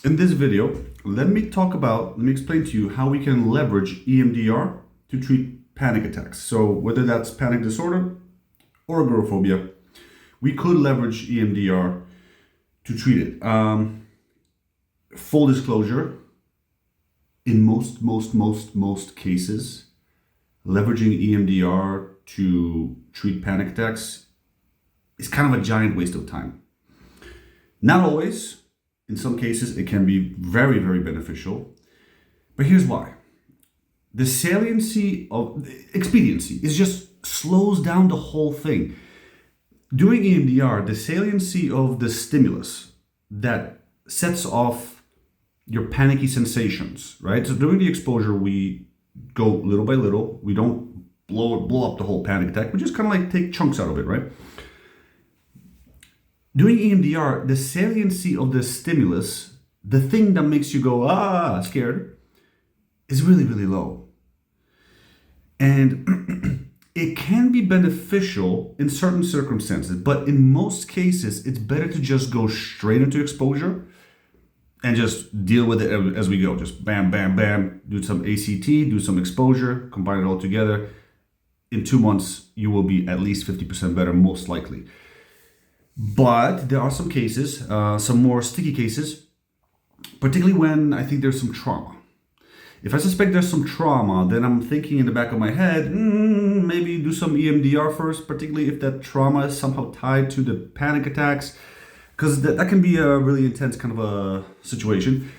In this video, let me explain to you how we can leverage EMDR to treat panic attacks. So whether that's panic disorder or agoraphobia, we could leverage EMDR to treat it. Full disclosure, in most cases, leveraging EMDR to treat panic attacks is kind of a giant waste of time. Not always. In some cases, it can be very, very beneficial. But here's why. The expediency is just slows down the whole thing. Doing EMDR, the saliency of the stimulus that sets off your panicky sensations, right? So during the exposure, we go little by little. We don't blow up the whole panic attack. We just kind of like take chunks out of it, right? Doing EMDR, the saliency of the stimulus, the thing that makes you go, scared, is really, really low. And it can be beneficial in certain circumstances, but in most cases, it's better to just go straight into exposure and just deal with it as we go. Just bam, bam, bam, do some ACT, do some exposure, combine it all together. In 2 months, you will be at least 50% better, most likely. But there are some cases, some more sticky cases, particularly when I think there's some trauma. If I suspect there's some trauma, then I'm thinking in the back of my head, maybe do some EMDR first, particularly if that trauma is somehow tied to the panic attacks, because that can be a really intense kind of a situation.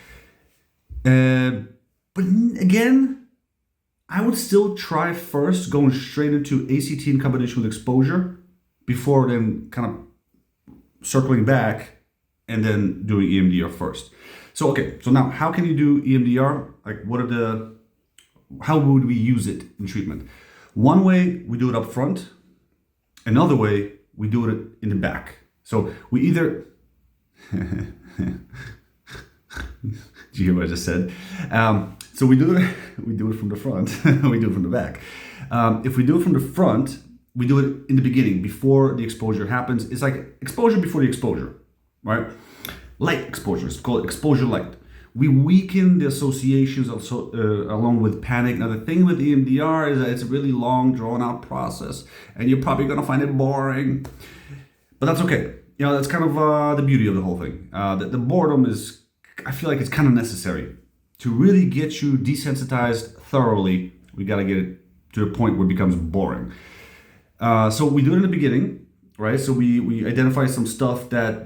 But again, I would still try first going straight into ACT in combination with exposure before then kind of circling back and then doing EMDR first. So now how can you do EMDR? Like how would we use it in treatment? One way, we do it up front. Another way, we do it in the back. So we either, did you hear what I just said? So we do it from the front, we do it from the back. If we do it from the front, we do it in the beginning, before the exposure happens. It's like exposure before the exposure, right? Light exposure, it's called exposure light. We weaken the associations along with panic. Now, the thing with EMDR is that it's a really long, drawn-out process, and you're probably going to find it boring. But that's okay. That's kind of the beauty of the whole thing. The boredom is, I feel like it's kind of necessary. To really get you desensitized thoroughly, we got to get it to the point where it becomes boring. So we do it in the beginning, right? So we identify some stuff that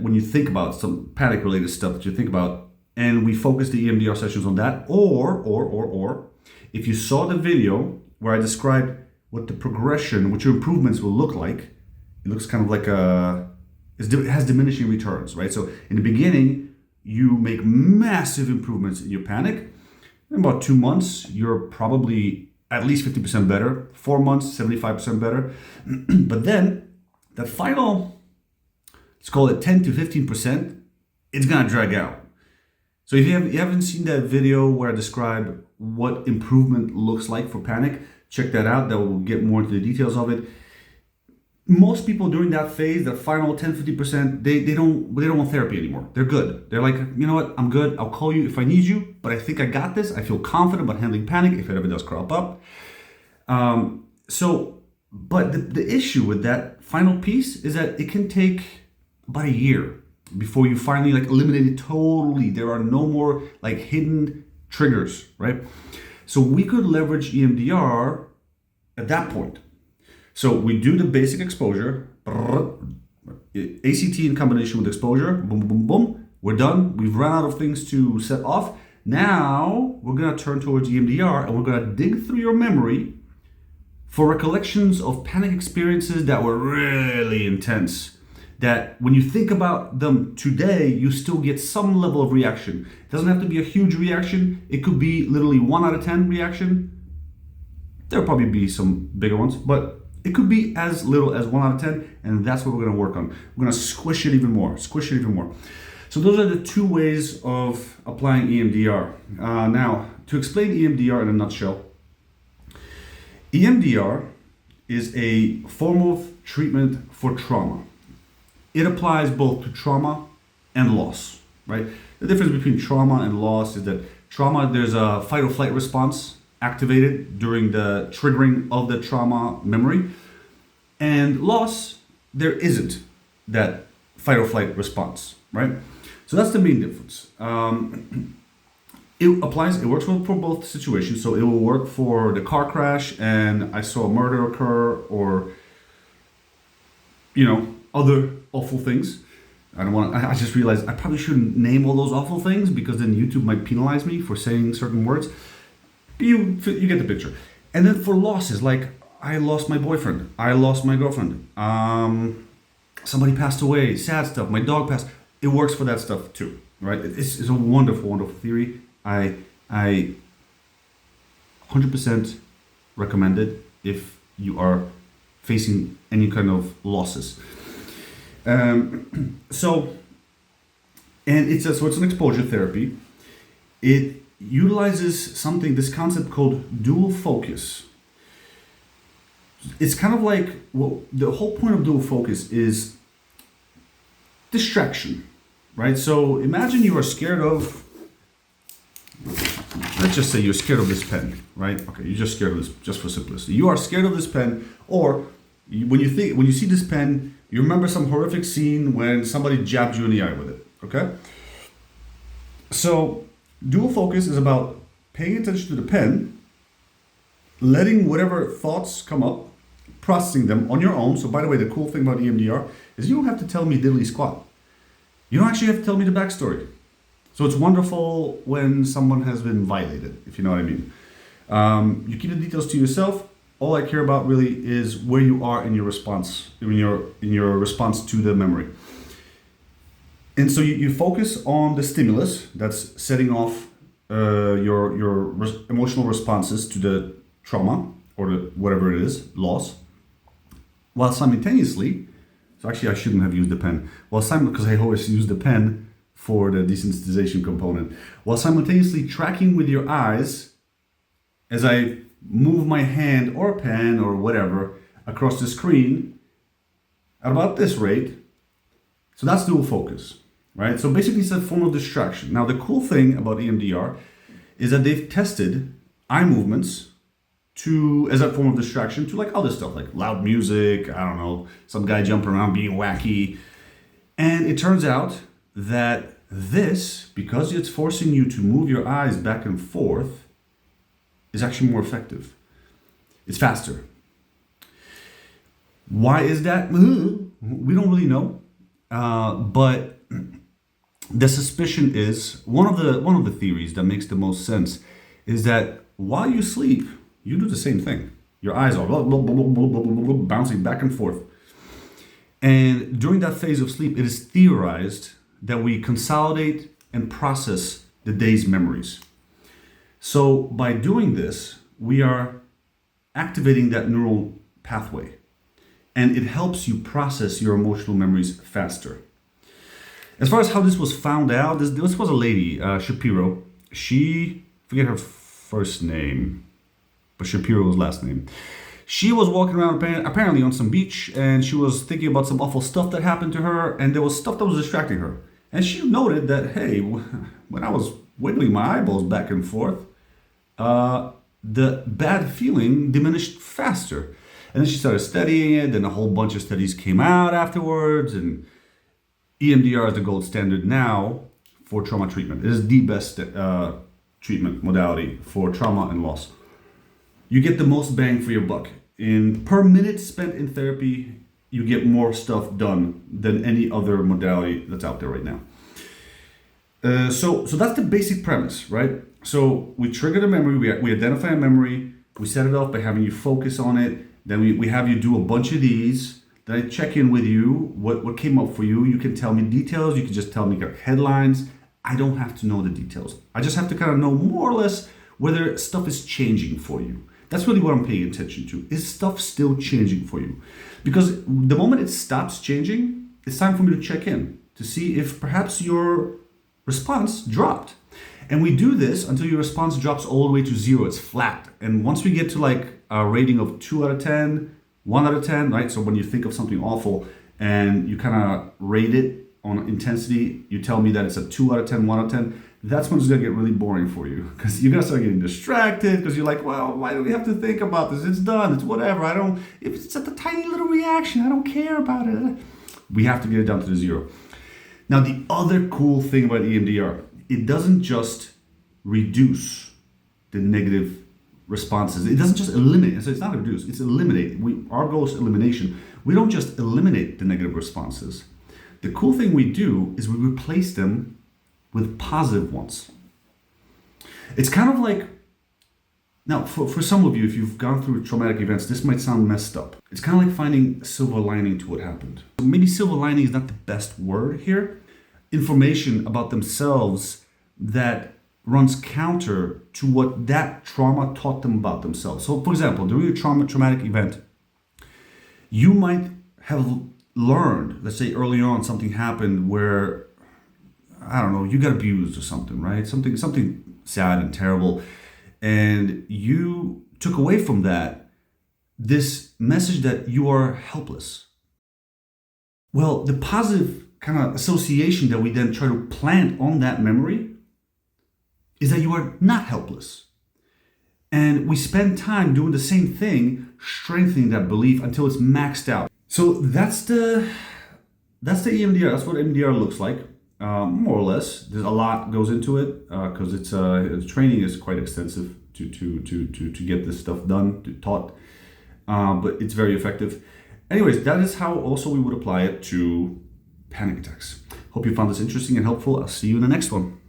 when you think about some panic related stuff that you think about, and we focus the EMDR sessions on that. Or if you saw the video where I described what the progression, what your improvements will look like, it looks kind of like it has diminishing returns, right? So in the beginning, you make massive improvements in your panic. In about 2 months, you're probably at least 50% better. 4 months, 75% better. But then that final, let's call it 10 to 15%, it's gonna drag out. So if you haven't seen that video where I describe what improvement looks like for panic, check that out. That will get more into the details of it. Most people during that phase, that final 10, 50%, they don't want therapy anymore. They're good. They're like, you know what, I'm good. I'll call you if I need you, but I think I got this. I feel confident about handling panic if it ever does crop up. But the issue with that final piece is that it can take about a year before you finally eliminate it totally. There are no more hidden triggers, right? So we could leverage EMDR at that point. So we do the basic exposure, ACT in combination with exposure, boom, boom, boom. We're done. We've run out of things to set off. Now we're going to turn towards EMDR and we're going to dig through your memory for recollections of panic experiences that were really intense. That when you think about them today, you still get some level of reaction. It doesn't have to be a huge reaction. It could be literally 1 out of 10 reaction. There'll probably be some bigger ones, but it could be as little as 1 out of 10, and that's what we're going to work on. We're going to squish it even more. So those are the 2 ways of applying EMDR. Now, to explain EMDR in a nutshell, EMDR is a form of treatment for trauma. It applies both to trauma and loss, right? The difference between trauma and loss is that trauma, there's a fight or flight response activated during the triggering of the trauma memory. And loss, there isn't that fight or flight response, right? So that's the main difference. It works well for both situations. So it will work for the car crash and I saw a murder occur, or, other awful things. I just realized I probably shouldn't name all those awful things because then YouTube might penalize me for saying certain words. But you get the picture. And then for losses, like I lost my boyfriend, I lost my girlfriend, somebody passed away, sad stuff, my dog passed. It works for that stuff too, right? It's a wonderful, wonderful theory. I 100% recommend it if you are facing any kind of losses. So it's an exposure therapy. It utilizes this concept called dual focus. It's kind of like, the whole point of dual focus is distraction, right? So imagine you are scared of, let's just say you're scared of this pen, right? Okay, you're just scared of this, just for simplicity. You are scared of this pen, or when you see this pen, you remember some horrific scene when somebody jabbed you in the eye with it, okay? So dual focus is about paying attention to the pen, letting whatever thoughts come up, processing them on your own. So by the way, the cool thing about EMDR is you don't have to tell me diddly squat. You don't actually have to tell me the backstory. So it's wonderful when someone has been violated, if you know what I mean. You keep the details to yourself. All I care about really is where you are in your response, in your response to the memory. And so you focus on the stimulus that's setting off your emotional responses to the trauma or whatever it is, loss, while simultaneously, so actually I shouldn't have used the pen, because I always use the pen for the desensitization component, while simultaneously tracking with your eyes as I move my hand or pen or whatever across the screen at about this rate. So that's dual focus, right? So basically it's a form of distraction. Now the cool thing about EMDR is that they've tested eye movements as a form of distraction to like other stuff, like loud music, I don't know, some guy jumping around being wacky. And it turns out that this, because it's forcing you to move your eyes back and forth, is actually more effective. It's faster. Why is that? We don't really know. But the suspicion is, one of the theories that makes the most sense is that while you sleep, you do the same thing. Your eyes are bouncing back and forth. And during that phase of sleep, it is theorized that we consolidate and process the day's memories. So by doing this, we are activating that neural pathway, and it helps you process your emotional memories faster. As far as how this was found out, this was a lady, Shapiro. Forget her first name, but Shapiro's last name. She was walking around apparently on some beach, and she was thinking about some awful stuff that happened to her, and there was stuff that was distracting her. And she noted that, hey, when I was wiggling my eyeballs back and forth, the bad feeling diminished faster. And then she started studying it, and a whole bunch of studies came out afterwards, and EMDR is the gold standard now for trauma treatment. It is the best treatment modality for trauma and loss. You get the most bang for your buck. Per minute spent in therapy, you get more stuff done than any other modality that's out there right now. So that's the basic premise, right? So we trigger the memory, we identify a memory, we set it off by having you focus on it, then we have you do a bunch of these, then I check in with you, what came up for you. You can tell me details, you can just tell me headlines. I don't have to know the details. I just have to kind of know more or less whether stuff is changing for you. That's really what I'm paying attention to. Is stuff still changing for you? Because the moment it stops changing, it's time for me to check in to see if perhaps your response dropped. And we do this until your response drops all the way to 0. It's flat. And once we get to like a rating of 2 out of 10, 1 out of 10, right? So when you think of something awful and you kind of rate it on intensity, you tell me that it's a 2 out of 10, 1 out of 10, that's when it's going to get really boring for you, because you're going to start getting distracted, because you're like, well, why do we have to think about this? It's done. It's whatever. If it's a tiny little reaction, I don't care about it. We have to get it down to the 0. Now, the other cool thing about EMDR, it doesn't just reduce the negative responses. It doesn't just eliminate. So it's not reduce, it's eliminate. Our goal is elimination. We don't just eliminate the negative responses. The cool thing we do is we replace them with positive ones. It's kind of like, now for some of you, if you've gone through traumatic events, this might sound messed up. It's kind of like finding a silver lining to what happened. Maybe silver lining is not the best word here. Information about themselves that runs counter to what that trauma taught them about themselves. So for example, during a traumatic event, you might have learned, let's say early on something happened where, I don't know, you got abused or something, right? Something sad and terrible. And you took away from that this message that you are helpless. Well, the positive kind of association that we then try to plant on that memory is that you are not helpless. And we spend time doing the same thing, strengthening that belief until it's maxed out. So that's the EMDR. That's what EMDR looks like, more or less. There's a lot goes into it because the training is quite extensive to get this stuff done, taught, but it's very effective. Anyways, that is how also we would apply it to panic attacks. Hope you found this interesting and helpful. I'll see you in the next one.